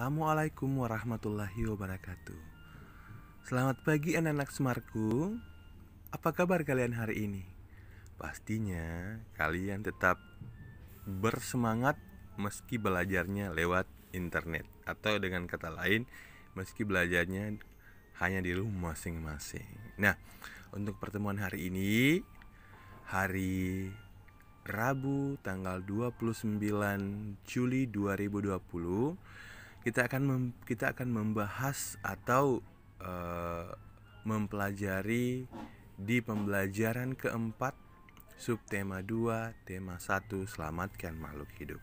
Assalamualaikum warahmatullahi wabarakatuh. Selamat pagi anak-anak Semarku. Apa kabar kalian hari ini? Pastinya kalian tetap bersemangat meski belajarnya lewat internet, atau dengan kata lain, meski belajarnya hanya di rumah masing-masing. Nah, untuk pertemuan hari ini, hari Rabu tanggal 29 Juli 2020, kita akan membahas atau mempelajari di pembelajaran keempat subtema 2 tema 1 selamatkan makhluk hidup.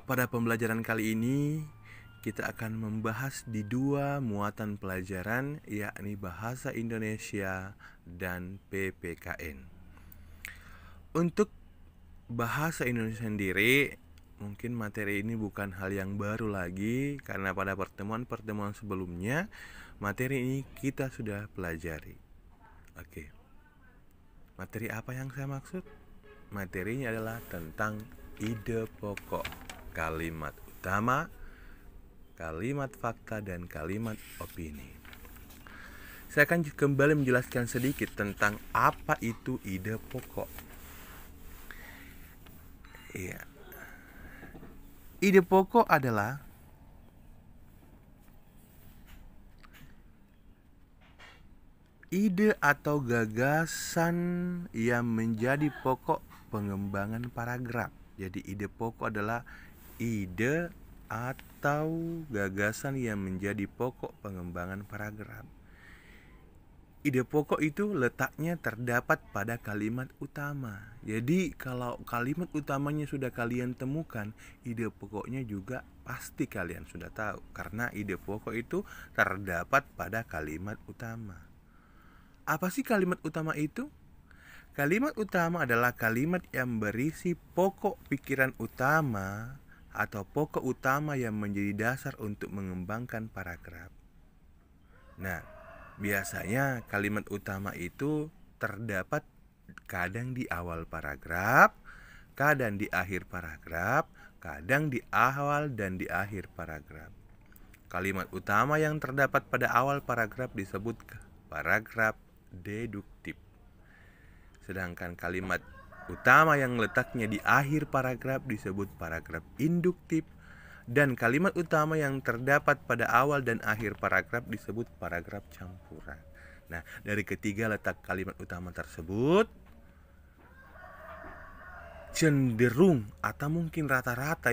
Pada pembelajaran kali ini kita akan membahas di dua muatan pelajaran, yakni bahasa Indonesia dan PPKN. Untuk bahasa Indonesia sendiri, mungkin materi ini bukan hal yang baru lagi, karena pada pertemuan-pertemuan sebelumnya materi ini kita sudah pelajari. Oke. Materi apa yang saya maksud? Materinya adalah tentang ide pokok, kalimat utama, kalimat fakta, dan kalimat opini. Saya akan kembali menjelaskan sedikit tentang apa itu ide pokok. Iya. Ide pokok adalah ide atau gagasan yang menjadi pokok pengembangan paragraf. Jadi ide pokok adalah ide atau gagasan yang menjadi pokok pengembangan paragraf. Ide pokok itu letaknya terdapat pada kalimat utama. Jadi kalau kalimat utamanya sudah kalian temukan, ide pokoknya juga pasti kalian sudah tahu, karena ide pokok itu terdapat pada kalimat utama. Apa sih kalimat utama itu? Kalimat utama adalah kalimat yang berisi pokok pikiran utama atau pokok utama yang menjadi dasar untuk mengembangkan paragraf. Nah, biasanya kalimat utama itu terdapat kadang di awal paragraf, kadang di akhir paragraf, kadang di awal dan di akhir paragraf. Kalimat utama yang terdapat pada awal paragraf disebut paragraf deduktif. Sedangkan kalimat utama yang letaknya di akhir paragraf disebut paragraf induktif. Dan kalimat utama yang terdapat pada awal dan akhir paragraf disebut paragraf campuran. Nah, dari ketiga letak kalimat utama tersebut, cenderung atau mungkin rata-rata,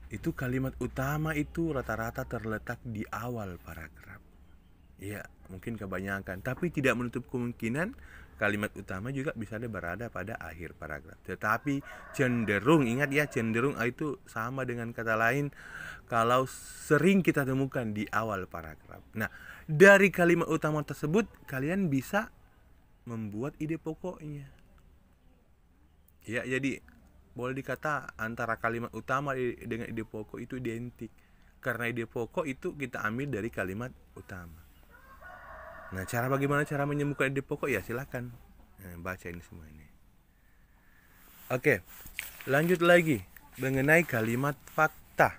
itu kalimat utama itu rata-rata terletak di awal paragraf. Ya, mungkin kebanyakan, tapi tidak menutup kemungkinan kalimat utama juga bisa berada pada akhir paragraf. Tetapi cenderung, ingat ya, cenderung itu sama dengan kata lain kalau sering kita temukan di awal paragraf. Nah, dari kalimat utama tersebut kalian bisa membuat ide pokoknya. Ya, jadi boleh dikata antara kalimat utama dengan ide pokok itu identik, karena ide pokok itu kita ambil dari kalimat utama. Nah, bagaimana cara menemukan ide pokok? Ya, silakan baca ini semua ini. Oke, lanjut lagi mengenai kalimat fakta.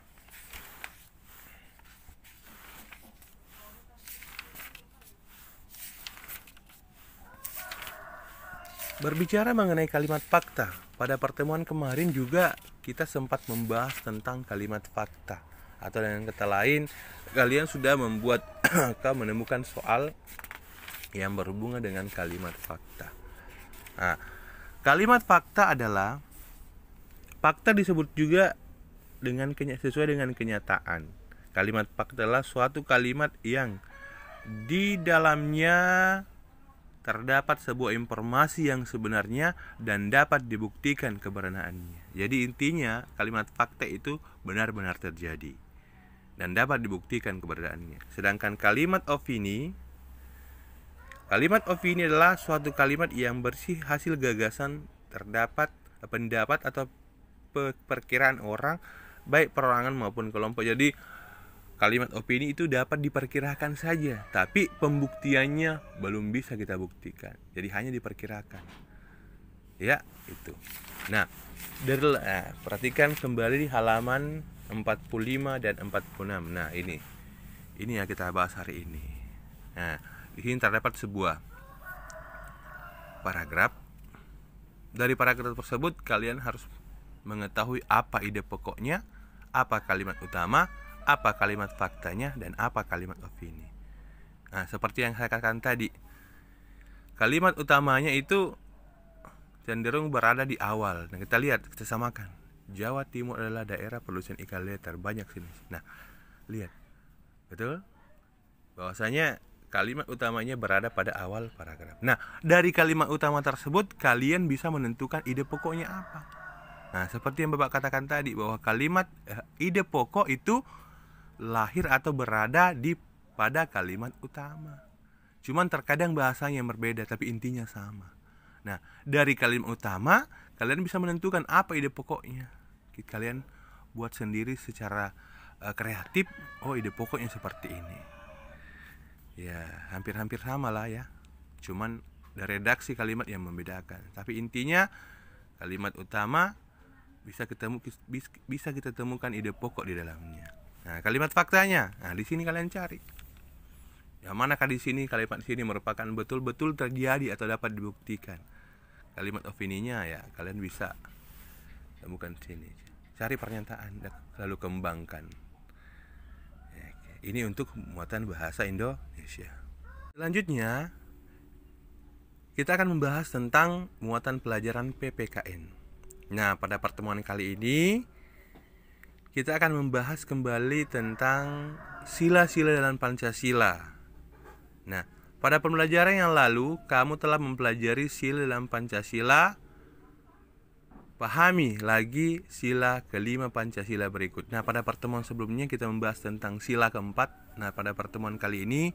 Berbicara mengenai kalimat fakta, pada pertemuan kemarin juga kita sempat membahas tentang kalimat fakta. Atau dengan kata lain, kalian sudah membuat atau menemukan soal yang berhubungan dengan kalimat fakta. Nah, kalimat fakta adalah, fakta disebut juga sesuai dengan kenyataan. Kalimat fakta adalah suatu kalimat yang di dalamnya terdapat sebuah informasi yang sebenarnya dan dapat dibuktikan keberadaannya. Jadi intinya kalimat fakta itu benar-benar terjadi dan dapat dibuktikan keberadaannya. Sedangkan kalimat opini adalah suatu kalimat yang bersih hasil gagasan, terdapat pendapat atau perkiraan orang, baik perorangan maupun kelompok. Jadi kalimat opini itu dapat diperkirakan saja, tapi pembuktiannya belum bisa kita buktikan. Jadi hanya diperkirakan. Ya, itu. Nah, perhatikan kembali di halaman 45 dan 46. Nah, ini yang kita bahas hari ini. Nah, di sini terdapat sebuah paragraf. Dari paragraf tersebut kalian harus mengetahui apa ide pokoknya, apa kalimat utama, apa kalimat faktanya, dan apa kalimat opini. Nah, seperti yang saya katakan tadi, kalimat utamanya itu cenderung berada di awal. Nah, kita lihat, kita samakan. Jawa Timur adalah daerah produsen ikan lele terbanyak sini. Nah, lihat. Betul? Bahwasanya kalimat utamanya berada pada awal paragraf. Nah, dari kalimat utama tersebut kalian bisa menentukan ide pokoknya apa. Nah, seperti yang Bapak katakan tadi, bahwa kalimat ide pokok itu lahir atau berada pada kalimat utama. Cuman terkadang bahasanya yang berbeda, tapi intinya sama. Nah, dari kalimat utama kalian bisa menentukan apa ide pokoknya. Kalian buat sendiri secara kreatif. Oh, ide pokoknya seperti ini. Ya, hampir-hampir sama lah ya. Cuman dari redaksi kalimat yang membedakan. Tapi intinya kalimat utama bisa kita temukan ide pokok di dalamnya. Nah, kalimat faktanya. Nah, di sini kalian cari. Yang manakah di sini kalimat di sini merupakan betul-betul terjadi atau dapat dibuktikan. Kalimat opininya ya kalian bisa temukan sini. Cari pernyataan dan lalu kembangkan. Ini untuk muatan bahasa Indonesia. Selanjutnya kita akan membahas tentang muatan pelajaran PPKN. Nah, pada pertemuan kali ini kita akan membahas kembali tentang sila-sila dalam Pancasila. Nah, pada pembelajaran yang lalu, kamu telah mempelajari sila dalam Pancasila. Pahami lagi sila kelima Pancasila berikut. Nah, pada pertemuan sebelumnya kita membahas tentang sila keempat. Nah, pada pertemuan kali ini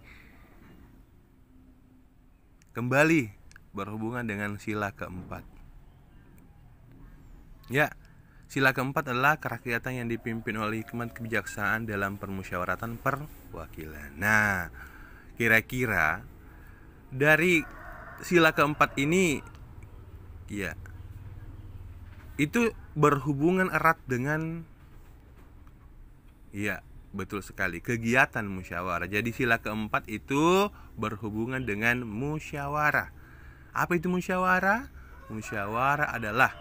kembali berhubungan dengan sila keempat. Ya, sila keempat adalah kerakyatan yang dipimpin oleh hikmat kebijaksanaan dalam permusyawaratan perwakilan. Nah, kira-kira dari sila keempat ini ya itu berhubungan erat dengan ya betul sekali kegiatan musyawarah. Jadi sila keempat itu berhubungan dengan musyawarah. Apa itu musyawarah? Musyawarah adalah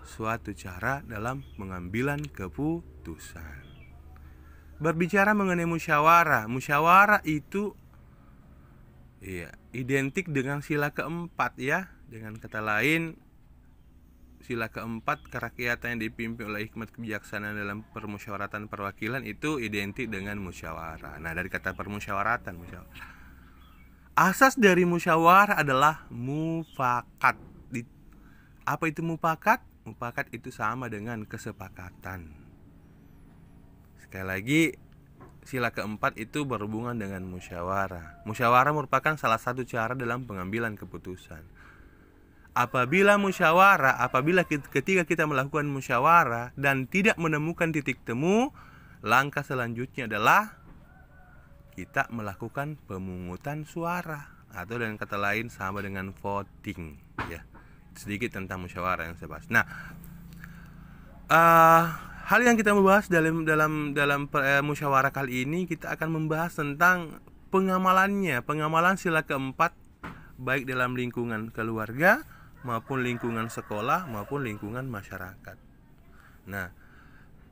suatu cara dalam pengambilan keputusan. Berbicara mengenai musyawarah, musyawarah itu identik dengan sila keempat ya. Dengan kata lain, sila keempat kerakyatan yang dipimpin oleh hikmat kebijaksanaan dalam permusyawaratan perwakilan itu identik dengan musyawarah. Nah, dari kata permusyawaratan, musyawarah. Asas dari musyawarah adalah mufakat. Apa itu mufakat? Mufakat itu sama dengan kesepakatan. Sekali lagi, sila keempat itu berhubungan dengan musyawarah. Musyawarah merupakan salah satu cara dalam pengambilan keputusan. Apabila ketika kita melakukan musyawarah dan tidak menemukan titik temu, langkah selanjutnya adalah kita melakukan pemungutan suara, atau dengan kata lain sama dengan voting ya. Sedikit tentang musyawarah yang saya bahas. Nah, hal yang kita membahas dalam musyawarah kali ini, kita akan membahas tentang pengamalan sila keempat baik dalam lingkungan keluarga maupun lingkungan sekolah maupun lingkungan masyarakat. Nah,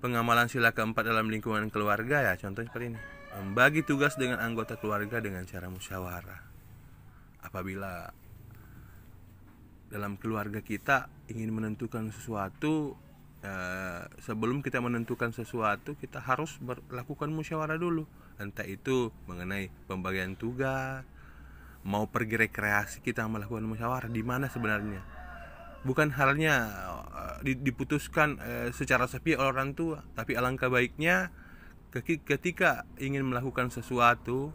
pengamalan sila keempat dalam lingkungan keluarga ya contohnya seperti ini. Membagi tugas dengan anggota keluarga dengan cara musyawarah. Apabila dalam keluarga kita ingin menentukan sesuatu, sebelum kita menentukan sesuatu kita harus melakukan musyawarah dulu. Entah itu mengenai pembagian tugas, mau pergi rekreasi, kita melakukan musyawarah di mana sebenarnya. Bukan halnya diputuskan secara sepihak oleh orang tua, tapi alangkah baiknya ketika ingin melakukan sesuatu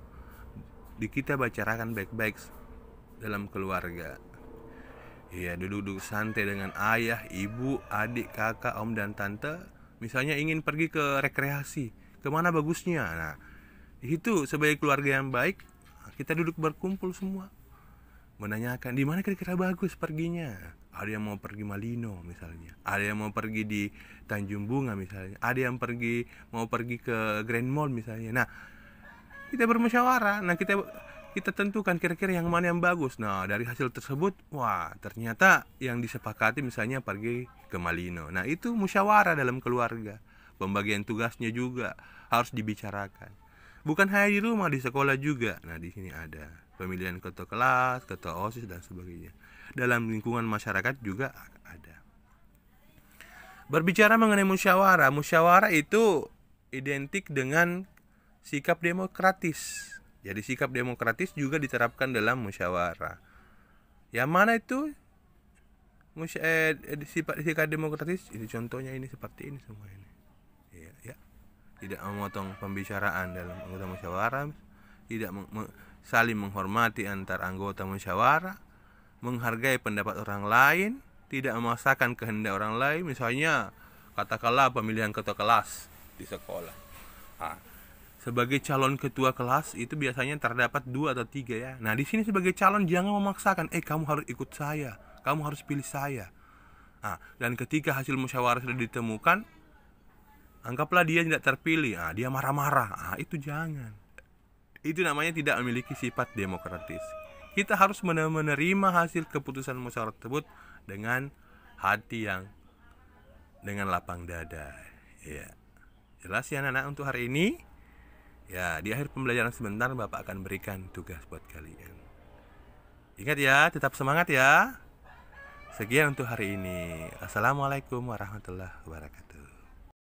kita bicarakan baik-baik dalam keluarga. Ya, duduk-duduk santai dengan ayah, ibu, adik, kakak, om dan tante. Misalnya ingin pergi ke rekreasi, kemana bagusnya? Nah, itu sebagai keluarga yang baik, kita duduk berkumpul semua. menanyakan di mana kira-kira bagus perginya. Ada yang mau pergi Malino misalnya, ada yang mau pergi di Tanjung Bunga misalnya, ada yang mau pergi ke Grand Mall misalnya. Nah, kita bermusyawarah. Nah, kita tentukan kira-kira yang mana yang bagus. Nah, dari hasil tersebut, wah, ternyata yang disepakati misalnya pergi ke Malino. Nah, itu musyawarah dalam keluarga. Pembagian tugasnya juga harus dibicarakan. Bukan hanya di rumah, di sekolah juga. Nah, di sini ada pemilihan ketua kelas, ketua OSIS dan sebagainya. Dalam lingkungan masyarakat juga ada. Berbicara mengenai musyawarah, musyawarah itu identik dengan sikap demokratis. Jadi sikap demokratis juga diterapkan dalam musyawarah. Yang mana itu sikap demokratis? Ini contohnya, ini seperti ini semua ini. Ya. Tidak memotong pembicaraan dalam anggota musyawarah, tidak saling menghormati antar anggota musyawarah, menghargai pendapat orang lain, tidak memaksakan kehendak orang lain. Misalnya katakanlah pemilihan ketua kelas di sekolah. Sebagai calon ketua kelas itu biasanya terdapat 2 atau 3 ya. Nah, di sini sebagai calon jangan memaksakan, kamu harus ikut saya, kamu harus pilih saya. Dan ketika hasil musyawarah sudah ditemukan, anggaplah dia tidak terpilih, dia marah-marah. Itu jangan. Itu namanya tidak memiliki sifat demokratis. Kita harus menerima hasil keputusan musyawarah tersebut dengan hati yang dengan lapang dada. Ya. Jelas ya anak-anak untuk hari ini? Ya, di akhir pembelajaran sebentar Bapak akan berikan tugas buat kalian. Ingat ya, tetap semangat ya. Sekian untuk hari ini. Assalamualaikum warahmatullahi wabarakatuh.